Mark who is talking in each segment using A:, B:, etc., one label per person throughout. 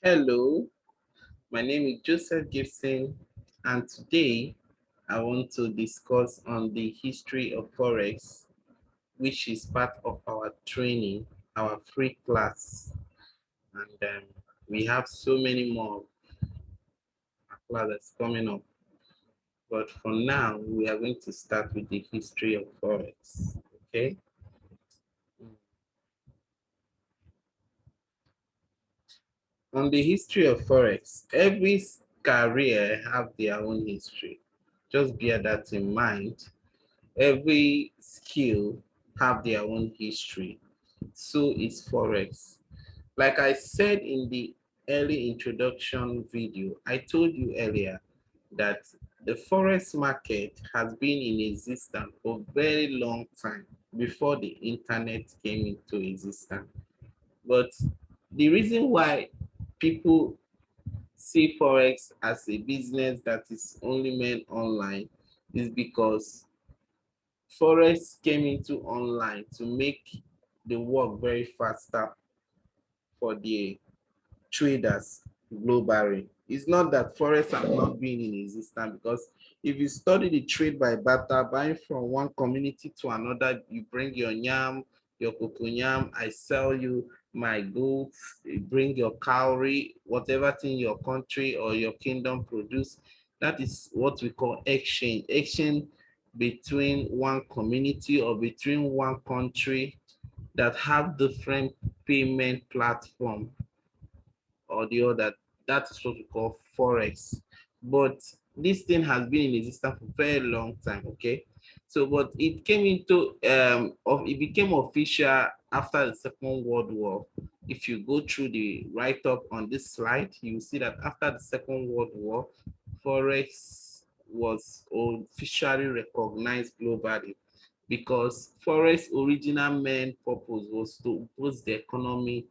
A: Hello, my name is Joseph Gibson, and today I want to discuss on the history of Forex, which is part of our training, our free class. And we have so many more classes coming up. But for now, we are going to start with the history of Forex. Okay. On the history of Forex, every career have their own history. Just bear that in mind. Every skill have their own history. So is Forex. Like I said in the early introduction video, I told you earlier that the Forex market has been in existence for a very long time before the internet came into existence. But the reason why people see Forex as a business that is only made online is because Forex came into online to make the work very faster for the traders globally. It's not that Forex have not been in existence, because if you study the trade by barter, buying from one community to another, you bring your yam, your cocoyam, I sell you my goods, you bring your cowrie, whatever thing your country or your kingdom produce. That is what we call exchange. Exchange between one community or between one country that have different payment platform or the other. That's what we call Forex. But this thing has been in existence for a very long time, okay? So, but it came into, it became official after the Second World War. If you go through the write-up on this slide, you see that after the Second World War, Forex was officially recognized globally, because Forex original main purpose was to boost the economy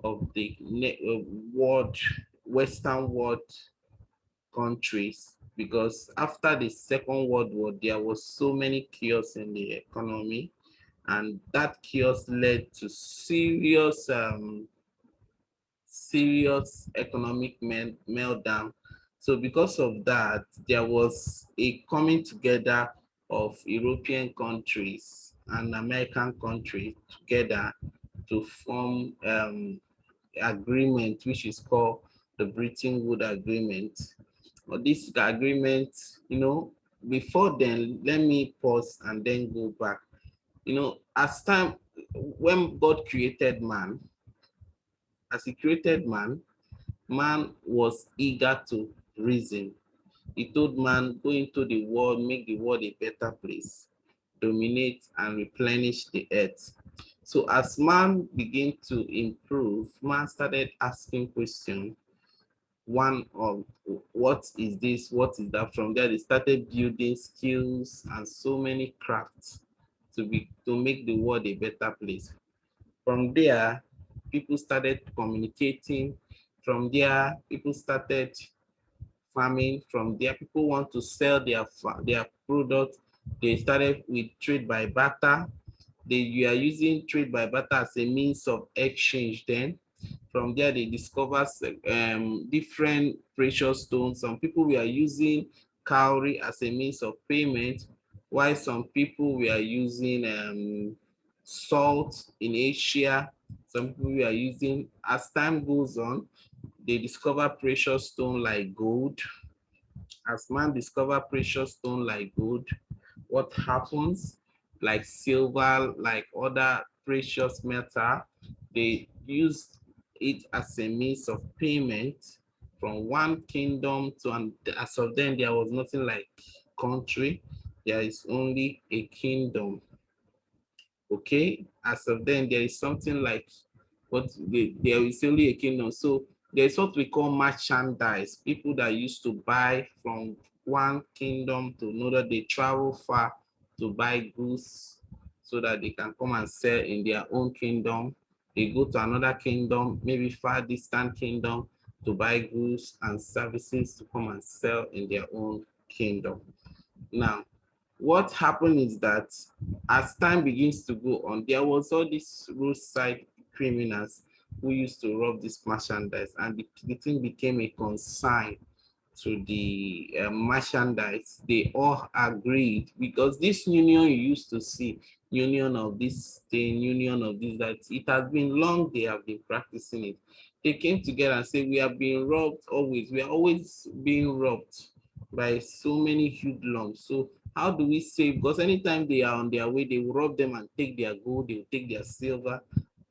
A: of the world, Western world countries, because after the Second World War, there was so many chaos in the economy, and that chaos led to serious economic meltdown. So because of that, there was a coming together of European countries and American countries together to form agreement, which is called the Bretton Woods Agreement. Or this agreement, before then, let me pause and then go back. As time, when God created man, as he created man, man was eager to reason. He told man, go into the world, make the world a better place, dominate and replenish the earth. So as man began to improve, man started asking questions. One of what is this, what is that? From there, they started building skills and so many crafts to make the world a better place. From there, people started communicating. From there, people started farming. From there, people want to sell their product. They started with trade by barter. You are using trade by barter as a means of exchange. Then from there, they discover different precious stones. Some people were using cowrie as a means of payment, while some people were using salt in Asia. Some people were using, as time goes on, they discover precious stone like gold. As man discover precious stone like gold, what happens? Like silver, like other precious metal, they use it as a means of payment from one kingdom to another. As of then, there was nothing like country. There is only a kingdom. Okay, as of then, there is something like there is only a kingdom. So there's what we call merchandise. People that used to buy from one kingdom to another, they travel far to buy goods so that they can come and sell in their own kingdom. They go to another kingdom, maybe far distant kingdom, to buy goods and services to come and sell in their own kingdom. Now, what happened is that as time begins to go on, there was all these roadside criminals people used to rob this merchandise, and the thing became a consign to the merchandise. They all agreed, because this union you used to see, union of this thing, union of this, that it has been long they have been practicing it. They came together and said, we are being robbed always. We are always being robbed by so many hoodlums. So how do we save? Because anytime they are on their way, they will rob them and take their gold, they will take their silver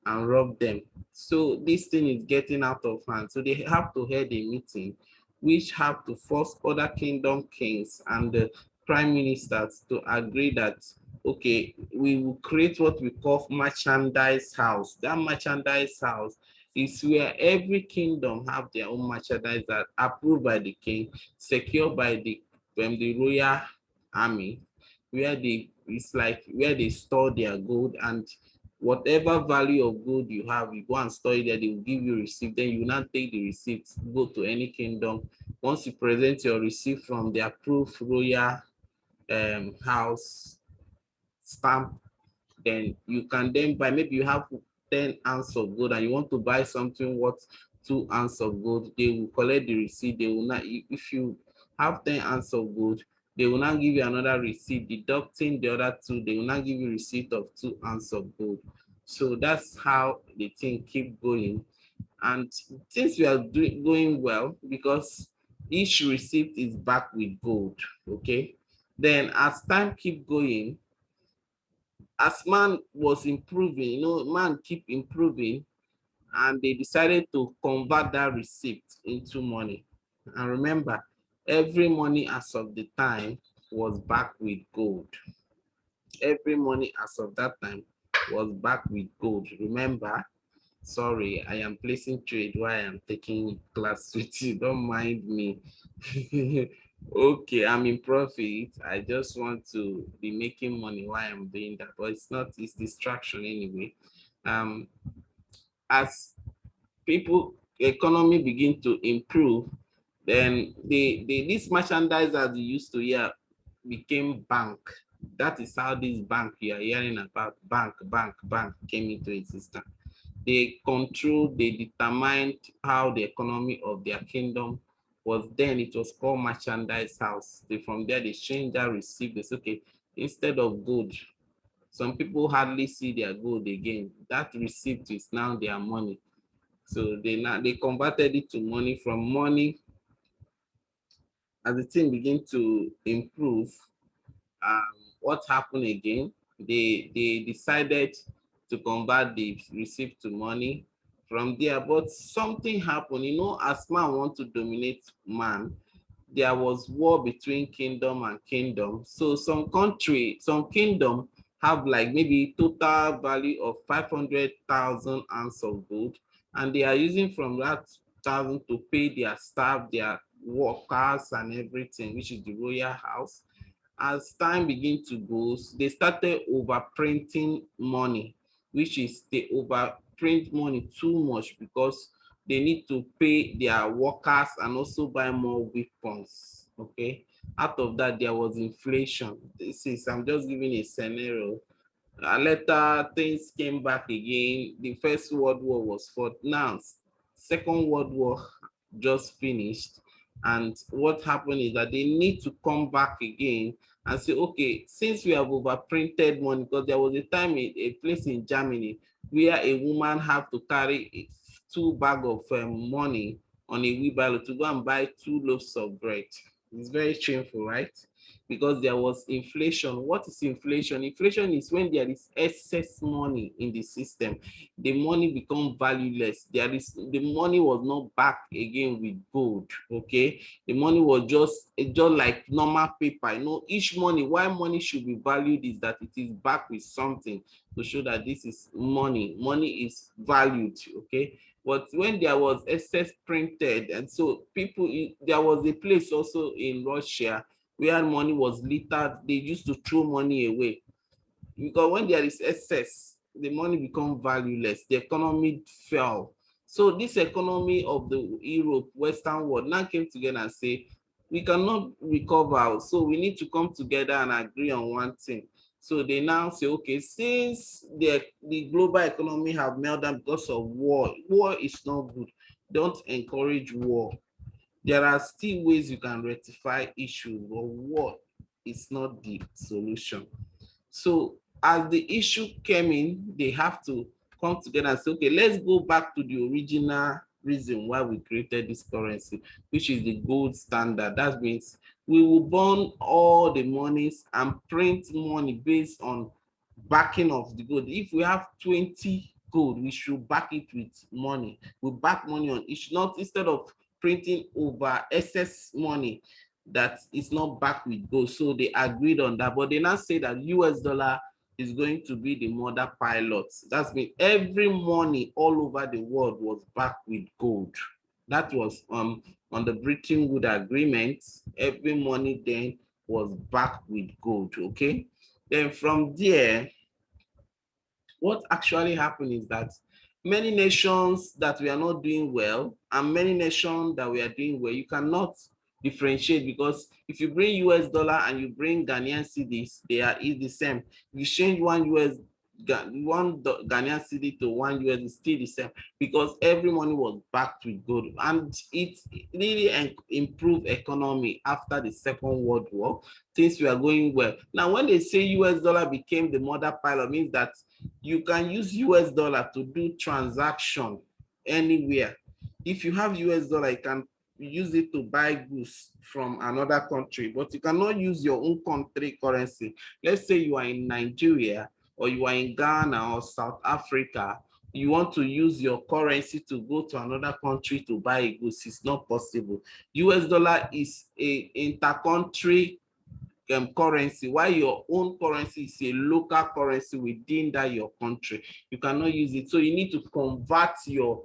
A: and rob them. So this thing is getting out of hand. So they have to hold a meeting, which have to force other kingdom kings and the prime ministers to agree that, okay, we will create what we call merchandise house. That merchandise house is where every kingdom have their own merchandise that approved by the king, secured by the royal army, where they, it's like where they store their gold, and whatever value of gold you have, you go and store it there, they will give you receipt. Then you will not take the receipt, go to any kingdom. Once you present your receipt from the approved royal house stamp, then you can then buy. Maybe you have 10 ounces of gold and you want to buy something worth 2 ounces of gold, they will collect the receipt. They will not, if you have 10 ounces of gold, they will not give you another receipt, deducting the other two. They will not give you receipt of 2 ounces of gold. So that's how the thing keep going. And since we are going well, because each receipt is backed with gold, okay? Then as time keep going, as man was improving, man keep improving, and they decided to convert that receipt into money. And remember, every money as of the time was backed with gold. Every money as of that time was backed with gold. Remember, sorry, I am placing trade while I am taking class with you. Don't mind me. Okay, I'm in profit. I just want to be making money while I'm doing that, but it's not, it's distraction anyway. Um, as people economy begin to improve, then this merchandise as you used to hear became bank. That is how this bank you are hearing about, bank came into existence. They controlled, they determined how the economy of their kingdom was. Then it was called merchandise house. From there, they changed that receipt. They said, okay, instead of gold, some people hardly see their gold again. That receipt is now their money. So they converted it to money. From money, as the thing begin to improve, what happened again? They decided to convert the receipt to money. From there, but something happened. As man want to dominate man, there was war between kingdom and kingdom. So some country, some kingdom have like maybe total value of 500,000 ounces of gold, and they are using from that thousand to pay their staff, their workers, and everything, which is the royal house. As time begin to go, they started overprinting money, which is they overprint money too much because they need to pay their workers and also buy more weapons. Okay, out of that there was inflation. This is, I'm just giving a scenario. Later things came back again. The First World War was fought. Now Second World War just finished, and what happened is that they need to come back again and say, okay, since we have overprinted money, because there was a time in a place in Germany where a woman have to carry 2 bags of money on a wheelbarrow to go and buy 2 loaves of bread. It's very shameful, right? Because there was inflation. What is inflation? Inflation is when there is excess money in the system. The money become valueless. The money was not backed again with gold. Okay, the money was just like normal paper. Each money, why money should be valued is that it is backed with something to show that this is money. Money is valued. Okay, but when there was excess printed, and so people, there was a place also in Russia where money was littered. They used to throw money away, because when there is excess, the money become valueless, the economy fell. So this economy of the Europe, Western world now came together and say, we cannot recover, so we need to come together and agree on one thing. So they now say, okay, since the global economy have meltdown because of war is not good. Don't encourage war. There are still ways you can rectify issues, but war is not the solution. So as the issue came in, they have to come together and say, okay, let's go back to the original reason why we created this currency, which is the gold standard. That means we will burn all the monies and print money based on backing of the gold. If we have 20 gold, we should back it with money. We back money on each, not instead of printing over excess money that is not backed with gold. So they agreed on that, but they now say that US dollar is going to be the mother pilot. That's mean every money all over the world was backed with gold. That was on the Bretton Woods Agreement. Every money then was backed with gold. Okay. Then from there, what actually happened is that many nations that we are not doing well and many nations that we are doing well, you cannot differentiate, because if you bring US dollar and you bring Ghanaian cedis, they are the same. If you change one Ghanaian cedi to one US, it's still the same, because every money was backed with gold, and it really improved economy after the Second World War. Things were going well. Now, when they say US dollar became the mother pilot, means that you can use US dollar to do transaction anywhere. If you have US dollar, you can use it to buy goods from another country, but you cannot use your own country currency. Let's say you are in Nigeria or you are in Ghana or South Africa, you want to use your currency to go to another country to buy goods. It's not possible. US dollar is a intercountry currency, while your own currency is a local currency within that your country. You cannot use it. So you need to convert your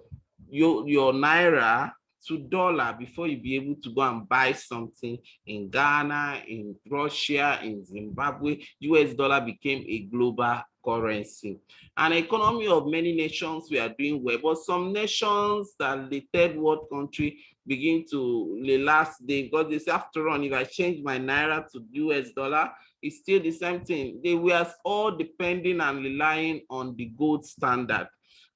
A: naira to dollar before you be able to go and buy something in Ghana, in Russia, in Zimbabwe. US dollar became a global currency. An economy of many nations we are doing well, but some nations that the third world country begin to the last day, because they say, after all, if I change my naira to US dollar, it's still the same thing. They were all depending and relying on the gold standard.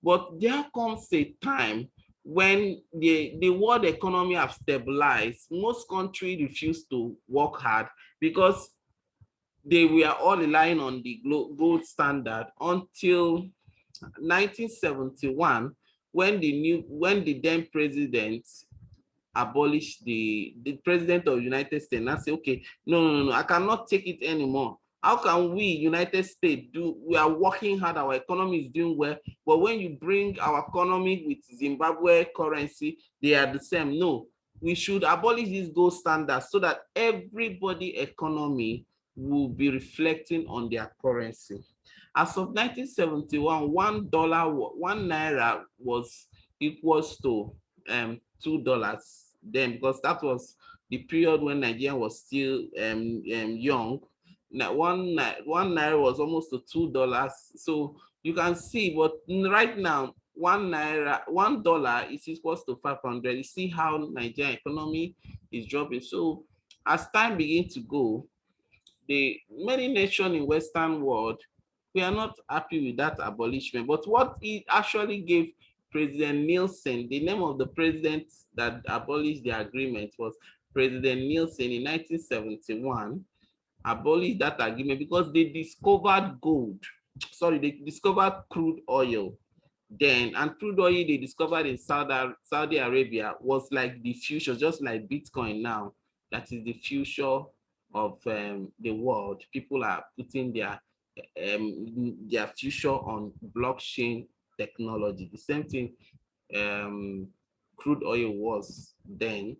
A: But there comes a time when the world economy have stabilized. Most countries refuse to work hard because they were all relying on the gold standard until 1971, when the then president abolished the president of United States and say, okay, no, I cannot take it anymore. How can we, United States, we are working hard, our economy is doing well, but when you bring our economy with Zimbabwe currency, they are the same. No, we should abolish this gold standard so that everybody economy will be reflecting on their currency. As of 1971, one naira was equals to $2 then, because that was the period when Nigeria was still young. Now one naira was almost to $2. So you can see, but right now $1 is equals to 500. You see how Nigerian economy is dropping. So as time begins to go, the many nations in Western world, we are not happy with that abolishment. But what it actually gave President Nison, the name of the president that abolished the agreement was President Nison in 1971, abolished that agreement because they discovered gold. Sorry, they discovered crude oil then, and crude oil they discovered in Saudi Arabia was like the future, just like Bitcoin now. That is the future of the world. People are putting their future on blockchain technology. The same thing crude oil was then.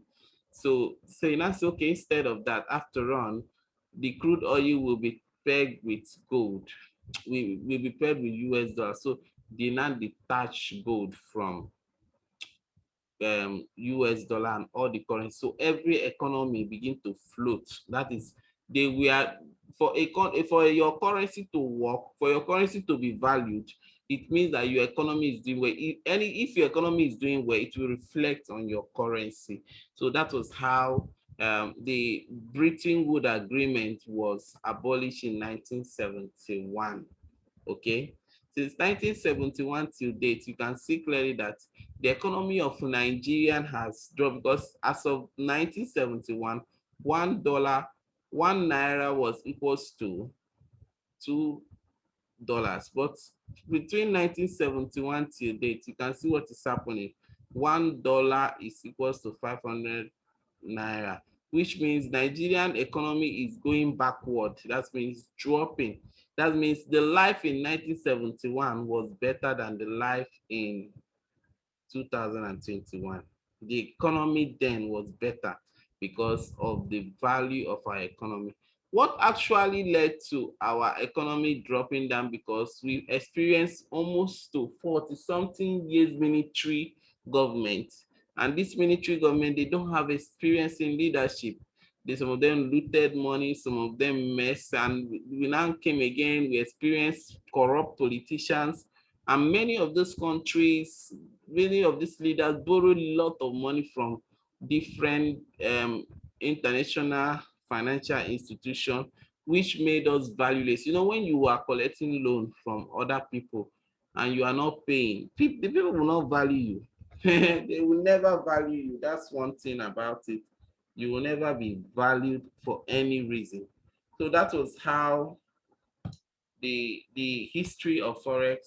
A: So you now say, okay, instead of that, after all, the crude oil will be pegged with gold. We will be pegged with US dollar. So they now detach gold from US dollar and all the currency. So every economy begin to float. That is, they were for your currency to work, for your currency to be valued, it means that your economy is doing well. If your economy is doing well, it will reflect on your currency. So that was how The Bretton Woods Agreement was abolished in 1971. Okay, since 1971 till date, you can see clearly that the economy of Nigeria has dropped, because as of 1971, $1, 1 naira was equals to $2. But between 1971 till date, you can see what is happening. $1 is equals to 500 naira, which means Nigerian economy is going backward. That means dropping. That means the life in 1971 was better than the life in 2021. The economy then was better because of the value of our economy. What actually led to our economy dropping down? Because we experienced almost to 40 something years military government, and this military government, they don't have experience in leadership. Some of them looted money, some of them mess, and we now came again, we experienced corrupt politicians, and many of those countries, many of these leaders borrowed a lot of money from different international financial institutions, which made us valueless. You know, when you are collecting loan from other people and you are not paying, the people will not value you. They will never value you. That's one thing about it. You will never be valued for any reason. So that was how the history of Forex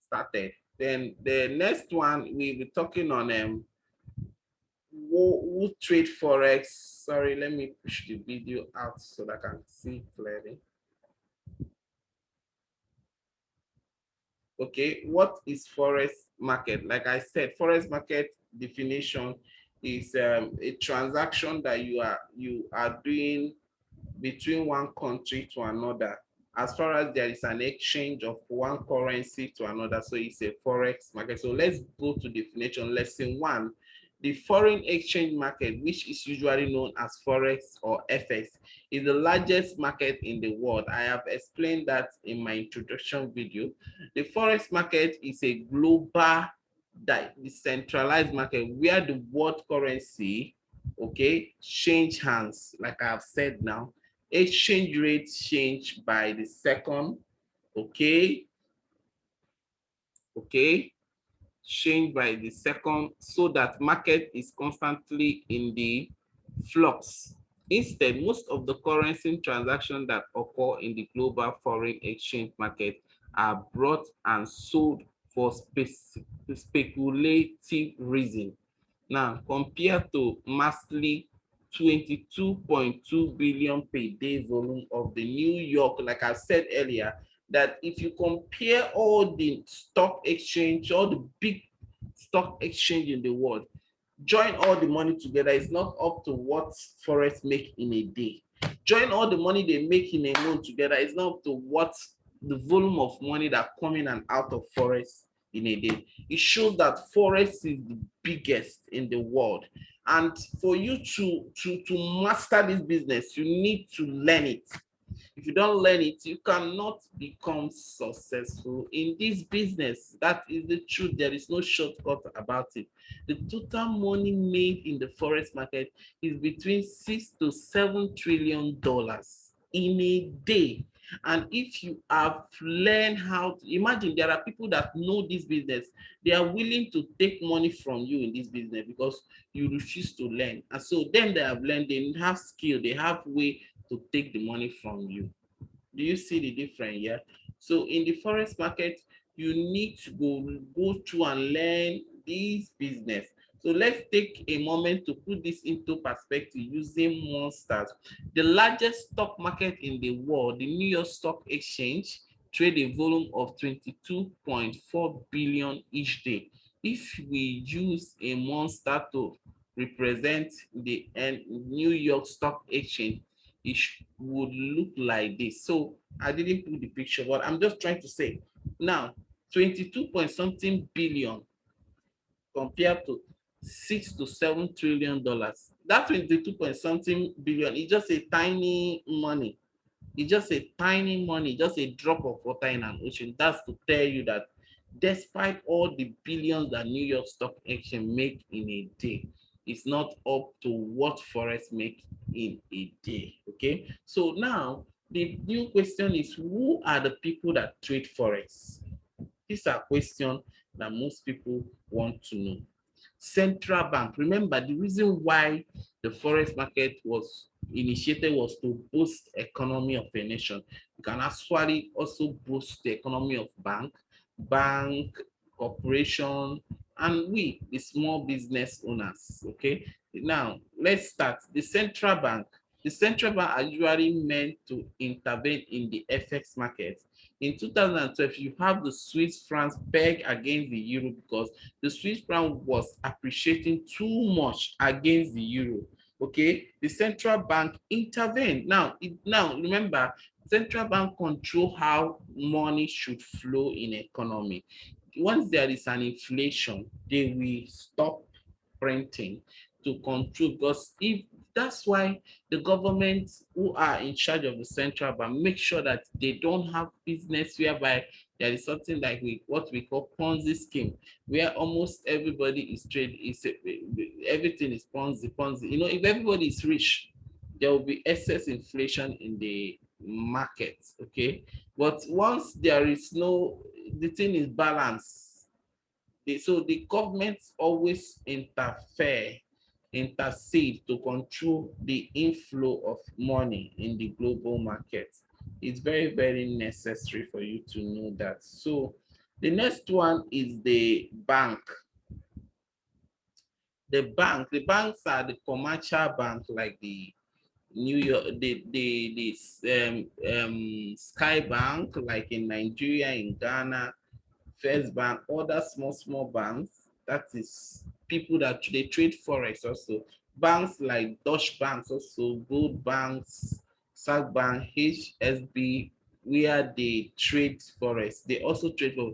A: started. Then the next one, we'll be talking on who trade Forex. Sorry, let me push the video out so that I can see clearly. Okay, what is Forex market? Like I said, Forex market definition is a transaction that you are doing between one country to another, as far as there is an exchange of one currency to another. So it's a forex market. So let's go to definition. Lesson one: the foreign exchange market, which is usually known as forex or FX, is the largest market in the world. I have explained that in my introduction video. The forex market is a global decentralized market where the world currency, okay, change hands. Like I have said now, exchange rates change by the second, okay, okay, change by the second, so that market is constantly in the flux. Instead, most of the currency transactions that occur in the global foreign exchange market are bought and sold for speculative reasons. Now, compared to massively 22.2 billion per day volume of the New York, like I said earlier, that if you compare all the stock exchange, all the big stock exchange in the world, join all the money together, it's not up to what Forex make in a day. Join all the money they make in a month together, it's not up to what the volume of money that come in and out of Forex in a day. It shows that Forex is the biggest in the world. And for you to master this business, you need to learn it. If you don't learn it, you cannot become successful in this business. That is the truth. There is no shortcut about it. The total money made in the forex market is between $6 to $7 trillion in a day. And if you have learned how to imagine, there are people that know this business, they are willing to take money from you in this business because you refuse to learn. And so then they have learned, they have skill, they have way to take the money from you. Do you see the difference here? So in the forex market, you need to go through and learn this business. So let's take a moment to put this into perspective using monsters. The largest stock market in the world, the New York Stock Exchange, trade a volume of 22.4 billion each day. If we use a monster to represent the New York Stock Exchange, it would look like this. So I didn't put the picture, but I'm just trying to say now 22 point something billion compared to $6 to $7 trillion. That 22 point something billion is just a tiny money. It's just a tiny money, just a drop of water in an ocean. That's to tell you that despite all the billions that New York Stock Exchange make in a day, is not up to what Forex make in a day. Okay, so now the new question is, who are the people that trade Forex? These are questions that most people want to know. Central bank. Remember, the reason why the forex market was initiated was to boost economy of a nation. You can actually also boost the economy of bank, corporation, and we, the small business owners. Okay. Now let's start. The central bank. The central bank are usually meant to intervene in the FX market. In 2012, you have the Swiss franc peg against the euro because the Swiss franc was appreciating too much against the euro. Okay, the central bank intervened. Now remember, central bank control how money should flow in economy. Once there is an inflation, they will stop printing to control, because if that's why the government who are in charge of the central bank make sure that they don't have business whereby there is something like what we call Ponzi scheme, where almost everybody is trade is everything is Ponzi. You know, if everybody is rich, there will be excess inflation in the market. Okay, but once there is no, the thing is balanced. So the government always intercede to control the inflow of money in the global market. It's very, very necessary for you to know that. So the next one is the bank. The banks are the commercial bank, like the New York, Sky Bank, like in Nigeria, in Ghana, First Bank, other small banks. That is people that they trade forex also. Banks like Dutch banks also, Gold banks, Sac Bank, HSB, where they trade forex. They also trade for,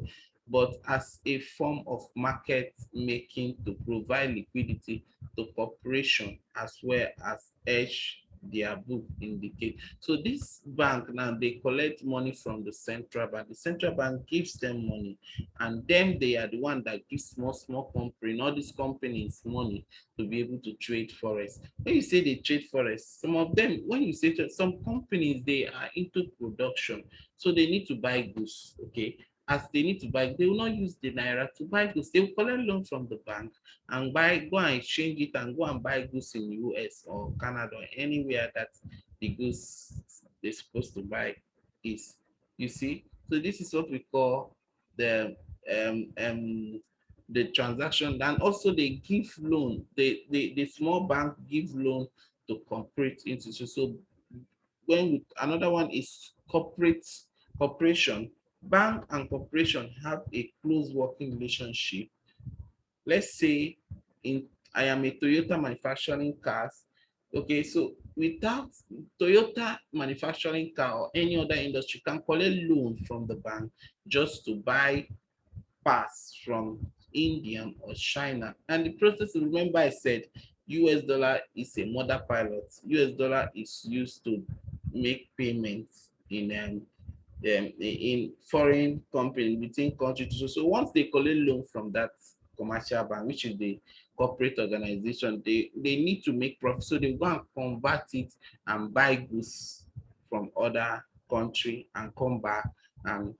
A: but as a form of market making to provide liquidity to corporation as well as hedge their book indicate. So this bank now, they collect money from the central bank. The central bank gives them money, and then they are the one that gives small company, all these companies money to be able to trade forex. When you say they trade forex, some of them, when you say some companies, they are into production, so they need to buy goods. Okay, as they need to buy, they will not use the naira to buy goods. They will collect loan from the bank and go and exchange it and go and buy goods in US or Canada or anywhere that the goods they're supposed to buy is. You see, so this is what we call the um, um, the transaction. And also they give loan. The small bank give loan to corporate institutions. So another one is corporation. Bank and corporation have a close working relationship. Let's say in I am a Toyota manufacturing cars. Okay, so without Toyota manufacturing car or any other industry can collect loan from the bank just to buy parts from India or China. And the process, remember I said US dollar is a mother pilot. US dollar is used to make payments in foreign company between countries. So once they collect loan from that commercial bank, which is the corporate organization, they need to make profit. So they go and convert it and buy goods from other country and come back and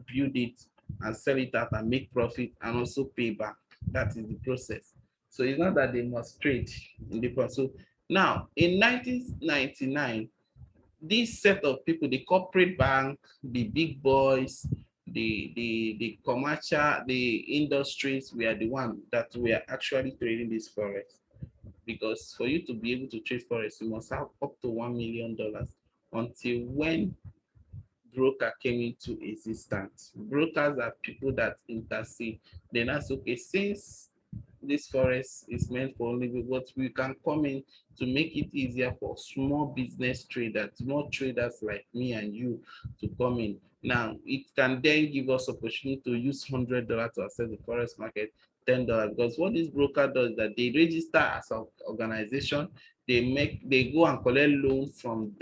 A: build it and sell it out and make profit and also pay back. That is the process. So it's not that they must trade in the process. So now in 1999, this set of people, the corporate bank, the big boys, the commercial, the industries, we are the one that we are actually trading this forex. Because for you to be able to trade forex, you must have up to $1 million, until when broker came into existence. Brokers are people that intercede. Then that's okay. Since this forest is meant for only what we can come in to make it easier for small business traders, small traders like me and you to come in. Now it can then give us opportunity to use $100 to access the forest market, $10. Because what this broker does is that they register as an organization, they go and collect loans from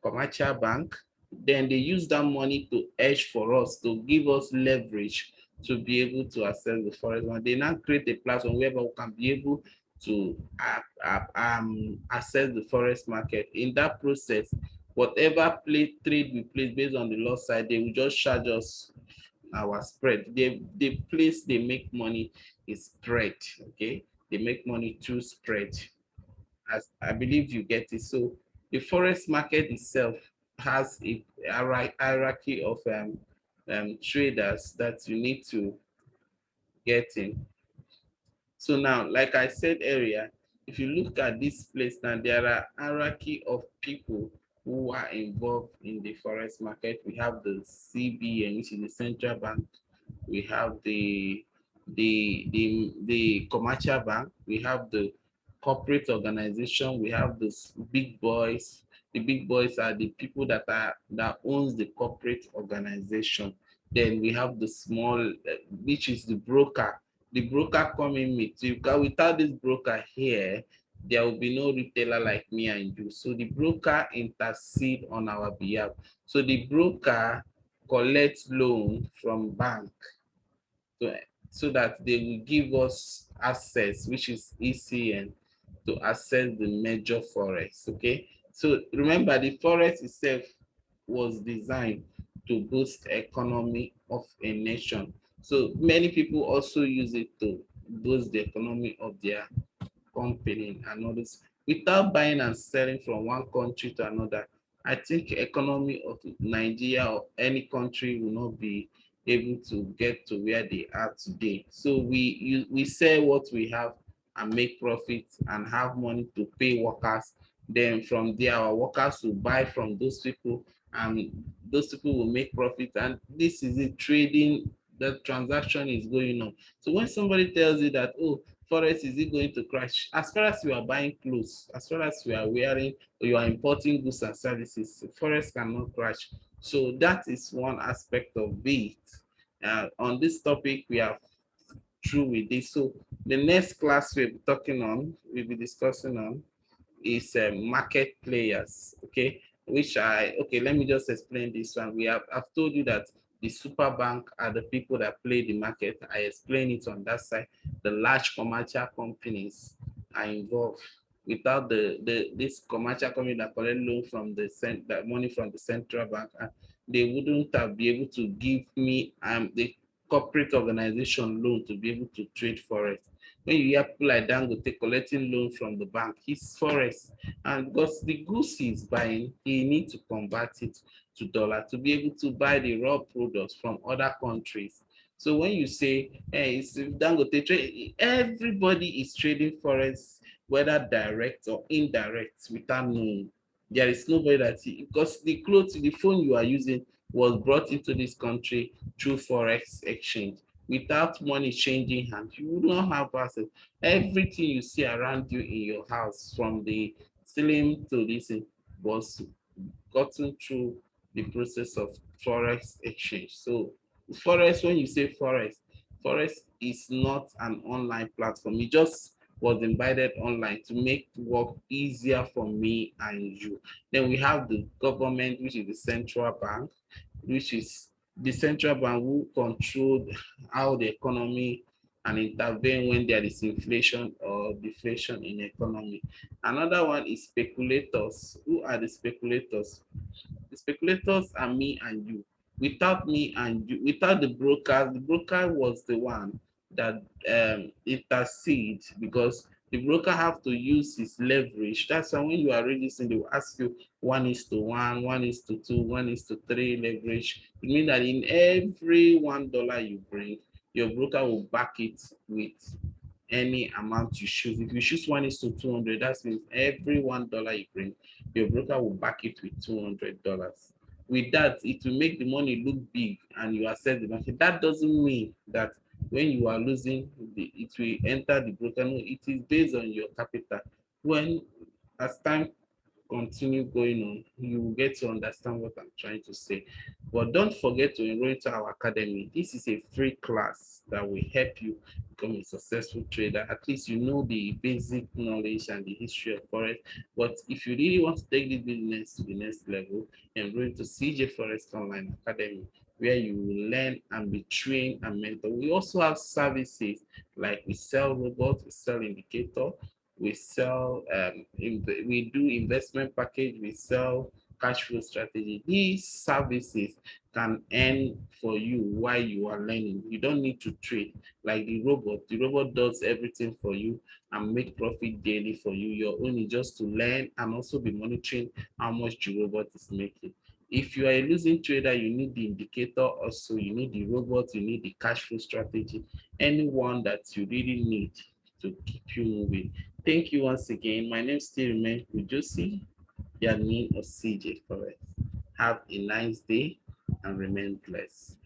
A: commercial bank, then they use that money to hedge for us, to give us leverage to be able to access the forex market. They now create a platform where we can be able to access the forex market. In that process, whatever trade we place based on the loss side, they will just charge us our spread. The place they make money is spread. Okay, they make money through spread. As I believe you get it. So the forex market itself has a hierarchy of traders that you need to get in. So now, like I said earlier, if you look at this place now, there are hierarchy of people who are involved in the forex market. We have the CBN, which is the central bank. We have the commercial bank. We have the corporate organization. We have the big boys. The big boys are the people that owns the corporate organization. Then we have the small, which is the broker. The broker come in because without this broker here, there will be no retailer like me and you. So the broker intercede on our behalf. So the broker collects loan from bank to, so that they will give us access, which is ECN, to access the major forex. Okay, so remember the forex itself was designed to boost economy of a nation. So many people also use it to boost the economy of their company and others without buying and selling from one country to another. I think economy of Nigeria or any country will not be able to get to where they are today. So we sell what we have and make profits and have money to pay workers. Then from there, our workers will buy from those people, and those people will make profit. And this is it, trading. The transaction is going on. So when somebody tells you that, oh, forex is it going to crash? As far as you are buying clothes, as far as you are wearing or you are importing goods and services, forex cannot crash. So that is one aspect of it. On this topic, we are through with this. So the next class we'll be discussing on is market players. Okay, okay, let me just explain this one. I've told you that the super bank are the people that play the market. I explain it on that side. The large commercial companies are involved. Without this commercial company that collect loan from that money from the central bank, they wouldn't have be able to give me the corporate organization loan to be able to trade forex. When you hear people like Dangote collecting loan from the bank, he's forex. And because the goods he's buying, he needs to convert it to dollar to be able to buy the raw products from other countries. So when you say, hey, it's Dangote trade, everybody is trading forex, whether direct or indirect, without knowing. There is nobody that, because the clothes, the phone you are using was brought into this country through forex exchange. Without money changing hands, you will not have access. Everything you see around you in your house, from the ceiling to this, was gotten through the process of forex exchange. So forex, when you say forex is not an online platform. It just was invited online to make work easier for me and you. Then we have the government, which is the central bank, which is the central bank who control how the economy and intervene when there is inflation or deflation in the economy. Another one is speculators. Who are the speculators? The speculators are me and you. Without me and you, without the broker was the one that intercedes, because the broker have to use his leverage. That's why when you are registering, they will ask you 1:1, 1:2, 1:3 leverage. It means that in every $1 you bring, your broker will back it with any amount you choose. If you choose 1:200, that means every $1 you bring, your broker will back it with $200. With that, it will make the money look big and you access the market. That doesn't mean that when you are losing, it will enter the broker. No, it is based on your capital. When, as time continue going on, you will get to understand what I'm trying to say. But don't forget to enroll into our academy. This is a free class that will help you become a successful trader. At least you know the basic knowledge and the history of Forex. But if you really want to take this business to the next level, enroll into CJ Forex Online Academy. where you will learn and be trained and mentored. We also have services like we sell robots, we sell indicator, we sell we do investment package, we sell cash flow strategy. These services can earn for you while you are learning. You don't need to trade like the robot. The robot does everything for you and make profit daily for you. Your own is just to learn and also be monitoring how much the robot is making. If you are a losing trader, you need the indicator also, you need the robot, you need the cash flow strategy, anyone that you really need to keep you moving. Thank you once again. My name still remains Ujosi, the admin of CJ Forex. Have a nice day and remain blessed.